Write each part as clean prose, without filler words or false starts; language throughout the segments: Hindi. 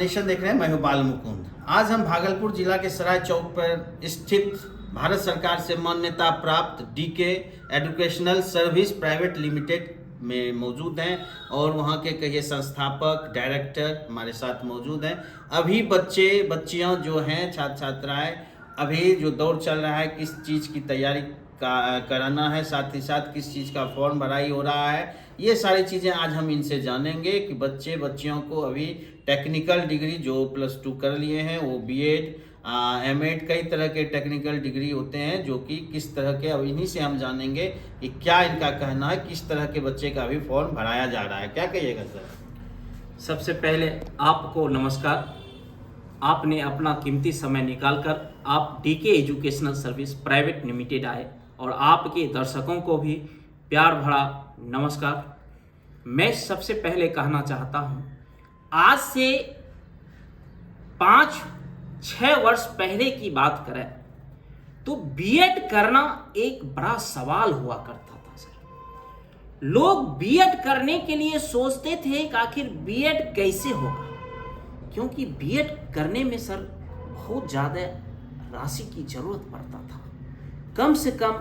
नेशन देख रहे हैं। मैं हूं बाल मुकुंद। आज हम भागलपुर जिला के सराय चौक पर स्थित भारत सरकार से मान्यता प्राप्त DK educational service private limited में मौजूद हैं और वहां के कई संस्थापक डायरेक्टर हमारे साथ मौजूद हैं। अभी बच्चियां जो हैं, छात्र छात्राएं, अभी जो दौर चल रहा है, किस चीज़ की तैयारी कराना है, साथ ही साथ किस चीज़ का फॉर्म भराई हो रहा है, ये सारी चीज़ें आज हम इनसे जानेंगे कि बच्चियों को अभी टेक्निकल डिग्री जो +2 कर लिए हैं, वो बीएड, एमएड, कई तरह के टेक्निकल डिग्री होते हैं जो कि किस तरह के, अब इन्हीं से हम जानेंगे कि क्या इनका कहना है, किस तरह के बच्चे का अभी फॉर्म भराया जा रहा है। क्या कहिएगा सर? सबसे पहले आपको नमस्कार। आपने अपना कीमती समय निकालकर आप DK educational service private limited आए और आपके दर्शकों को भी प्यार भरा नमस्कार। मैं सबसे पहले कहना चाहता हूं, आज से 5-6 वर्ष पहले की बात करें तो बीएड करना एक बड़ा सवाल हुआ करता था सर। लोग बीएड करने के लिए सोचते थे कि आखिर बीएड कैसे होगा, क्योंकि बीएड करने में सर बहुत ज़्यादा राशि की जरूरत पड़ता था। कम से कम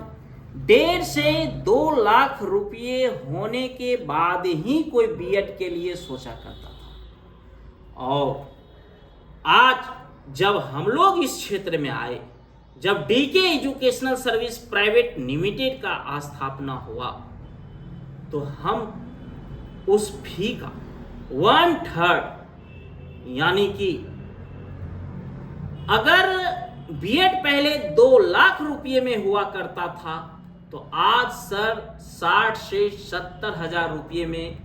1.5 से 2 लाख रुपये होने के बाद ही कोई बीएड के लिए सोचा करता था। और आज जब हम लोग इस क्षेत्र में आए, जब DK educational service private limited का स्थापना हुआ, तो हम उस फी का 1/3 यानी कि अगर बीएड पहले 2 लाख रुपये में हुआ करता था, तो आज सर 60 से 70 हजार रुपये में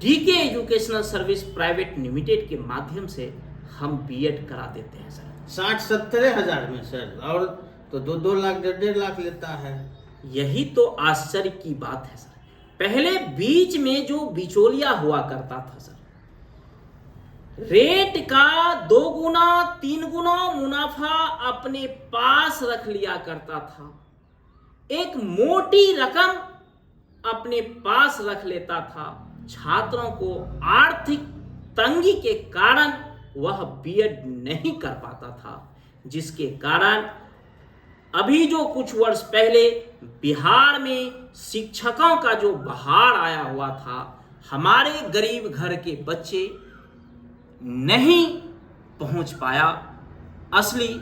DK educational service private limited के माध्यम से हम बीएड करा देते हैं सर। 60-70 हजार में सर, और तो 2 लाख 1.5 लाख लेता है। यही तो आश्चर्य की बात है सर। पहले बीच में जो बिचौलिया हुआ करता था सर, रेट का 2 गुना 3 गुना मुनाफा अपने पास रख लिया करता था, एक मोटी रकम अपने पास रख लेता था। छात्रों को आर्थिक तंगी के कारण वह बीएड नहीं कर पाता था, जिसके कारण अभी जो कुछ वर्ष पहले बिहार में शिक्षकों का जो बहार आया हुआ था, हमारे गरीब घर के बच्चे नहीं पहुंच पाया असली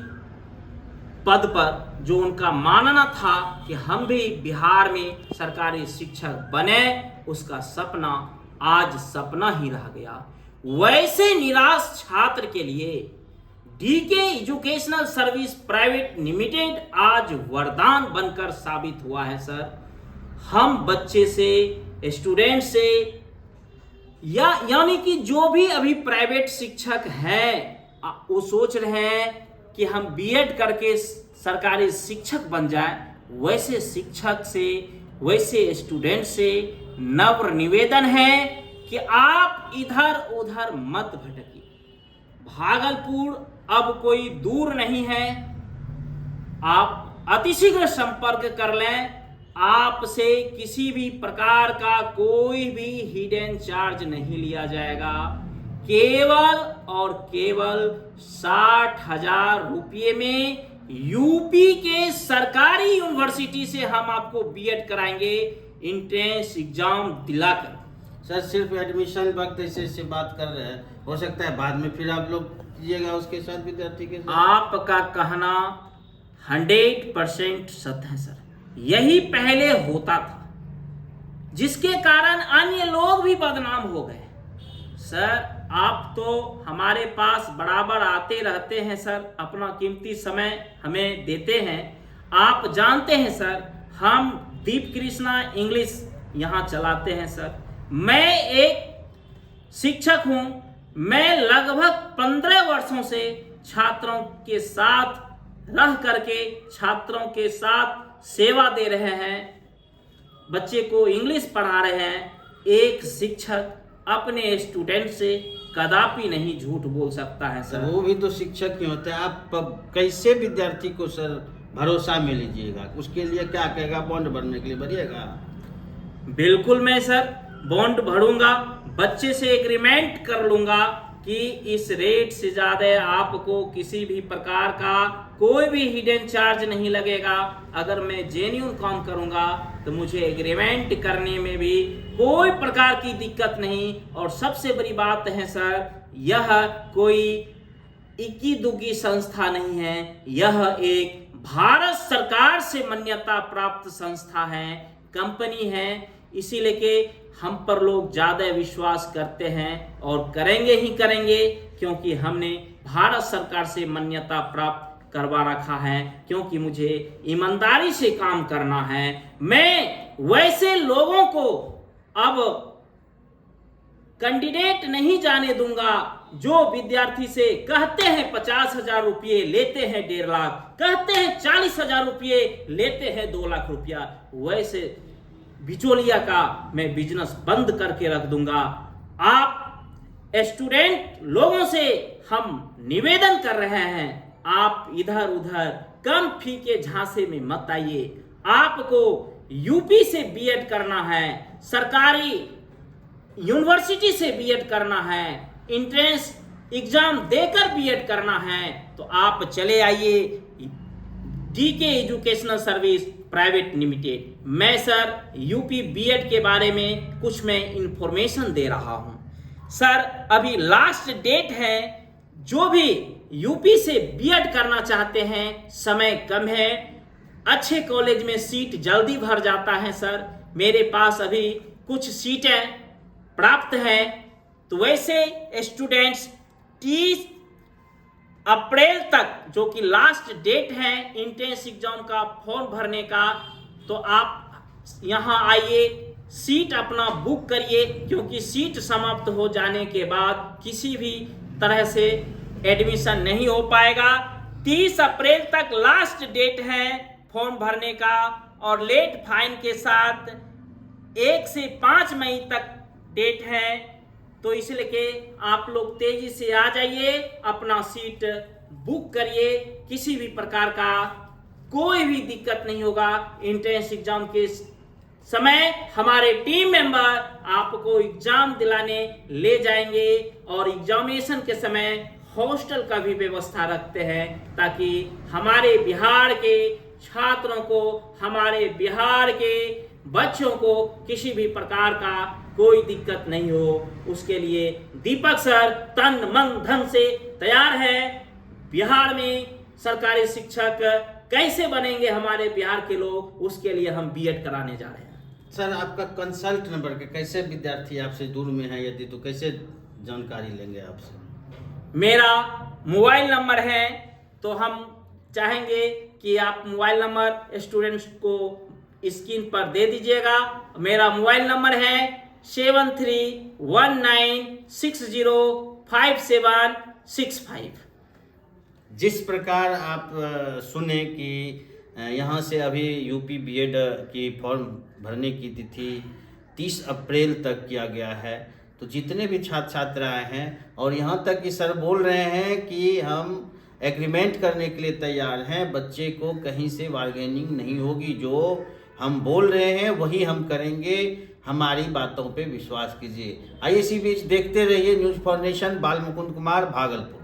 पद पर, जो उनका मानना था कि हम भी बिहार में सरकारी शिक्षक बने, उसका सपना आज सपना ही रह गया। वैसे निराश छात्र के लिए DK educational service private limited आज वरदान बनकर साबित हुआ है सर। हम बच्चे से, स्टूडेंट से, यानी कि जो भी अभी प्राइवेट शिक्षक हैं, वो सोच रहे हैं कि हम बीएड करके सरकारी शिक्षक बन जाएं, वैसे शिक्षक से, वैसे स्टूडेंट से नम्र निवेदन है कि आप इधर उधर मत भटकिए। भागलपुर अब कोई दूर नहीं है, आप अतिशीघ्र संपर्क कर लें। आपसे किसी भी प्रकार का कोई भी हिडन चार्ज नहीं लिया जाएगा। केवल और केवल 60 हजार रुपये में यूपी के सरकारी यूनिवर्सिटी से हम आपको बीएड कराएंगे, इंट्रेंस एग्जाम दिलाकर। सर सिर्फ एडमिशन वक्त ऐसे बात कर रहे हैं, हो सकता है बाद में फिर आप लोग कीजिएगा उसके साथ विद्यार्थी के साथ। आपका कहना 100% सत्य है सर। यही पहले होता था, जिसके कारण अन्य लोग भी बदनाम हो गए। सर आप तो हमारे पास बराबर आते रहते हैं सर, अपना कीमती समय हमें देते हैं। आप जानते हैं सर, हम दीप कृष्णा इंग्लिश यहाँ चलाते हैं सर। मैं एक शिक्षक हूँ। मैं लगभग 15 वर्षों से छात्रों के साथ रह करके छात्रों के साथ सेवा दे रहे हैं, बच्चे को इंग्लिश पढ़ा रहे हैं। एक शिक्षक अपने स्टूडेंट से कदापि नहीं झूठ बोल सकता है सर। वो भी तो शिक्षक ही होते हैं। आप कैसे विद्यार्थी को सर भरोसा में लीजिएगा? उसके लिए क्या कहेगा? बॉन्ड भरने के लिए भरिएगा? बिल्कुल मैं सर बॉन्ड भरूंगा, बच्चे से एग्रीमेंट कर लूंगा कि इस रेट से ज़्यादा आपको किसी भी प्रकार का कोई भी हिडन चार्ज नहीं लगेगा। अगर मैं जेन्युइन काम करूंगा तो मुझे एग्रीमेंट करने में भी कोई प्रकार की दिक्कत नहीं। और सबसे बड़ी बात है सर, यह कोई इक्की दुक्की संस्था नहीं है, यह एक भारत सरकार से मान्यता प्राप्त संस्था है, कंपनी है। इसीलिए कि हम पर लोग ज़्यादा विश्वास करते हैं और करेंगे ही करेंगे, क्योंकि हमने भारत सरकार से मान्यता प्राप्त करवा रखा है, क्योंकि मुझे ईमानदारी से काम करना है। मैं वैसे लोगों को अब कैंडिडेट नहीं जाने दूंगा जो विद्यार्थी से कहते हैं 50,000 रुपये, लेते हैं 1.5 लाख, कहते हैं 40,000 रुपये, लेते हैं 2 लाख रुपया। वैसे बिचौलिया का मैं बिजनेस बंद करके रख दूंगा। आप स्टूडेंट लोगों से हम निवेदन कर रहे हैं, आप इधर उधर कम फी के झांसे में मत आइए। आपको यूपी से बीएड करना है, सरकारी यूनिवर्सिटी से बीएड करना है, एंट्रेंस एग्जाम देकर बीएड करना है, तो आप चले आइए DK educational service private limited. मैं सर यूपी बीएड के बारे में कुछ मैं इंफॉर्मेशन दे रहा हूं। सर अभी लास्ट डेट है, जो भी यूपी से बीएड करना चाहते हैं, समय कम है, अच्छे कॉलेज में सीट जल्दी भर जाता है। सर मेरे पास अभी कुछ सीटें प्राप्त हैं, तो वैसे स्टूडेंट्स 30 अप्रैल तक, जो कि लास्ट डेट है एंट्रेंस एग्जाम का फॉर्म भरने का, तो आप यहाँ आइए, सीट अपना बुक करिए, क्योंकि सीट समाप्त हो जाने के बाद किसी भी तरह से एडमिशन नहीं हो पाएगा। 30 अप्रैल तक लास्ट डेट है फॉर्म भरने का, और लेट फाइन के साथ 1 से 5 मई तक डेट है। तो इसलिए कि आप लोग तेजी से आ जाइए, अपना सीट बुक करिए, किसी भी प्रकार का कोई भी दिक्कत नहीं होगा। एंट्रेंस एग्जाम के समय हमारे टीम मेंबर आपको एग्जाम दिलाने ले जाएंगे, और एग्जामिनेशन के समय हॉस्टल का भी व्यवस्था रखते हैं, ताकि हमारे बिहार के छात्रों को, हमारे बिहार के बच्चों को किसी भी प्रकार का कोई दिक्कत नहीं हो। उसके लिए दीपक सर तन मन धन से तैयार है। बिहार में सरकारी शिक्षक कैसे बनेंगे हमारे बिहार के लोग, उसके लिए हम बीएड कराने जा रहे हैं। सर आपका कंसल्ट नंबर के कैसे विद्यार्थी आपसे दूर में है, यदि तो कैसे जानकारी लेंगे आपसे? मेरा मोबाइल नंबर है, तो हम चाहेंगे कि आप मोबाइल नंबर स्टूडेंट्स को स्क्रीन पर दे दीजिएगा। मेरा मोबाइल नंबर है 7319605765। जिस प्रकार आप सुने कि यहाँ से अभी यूपी बीएड की फॉर्म भरने की तिथि 30 अप्रैल तक किया गया है, तो जितने भी छात्र छात्राएँ हैं, और यहाँ तक कि सर बोल रहे हैं कि हम एग्रीमेंट करने के लिए तैयार हैं, बच्चे को कहीं से बार्गेनिंग नहीं होगी, जो हम बोल रहे हैं वही हम करेंगे, हमारी बातों पे विश्वास कीजिए। आइए इसी बीच देखते रहिए न्यूज़ फॉर नेशन। बाल मुकुंद कुमार, भागलपुर।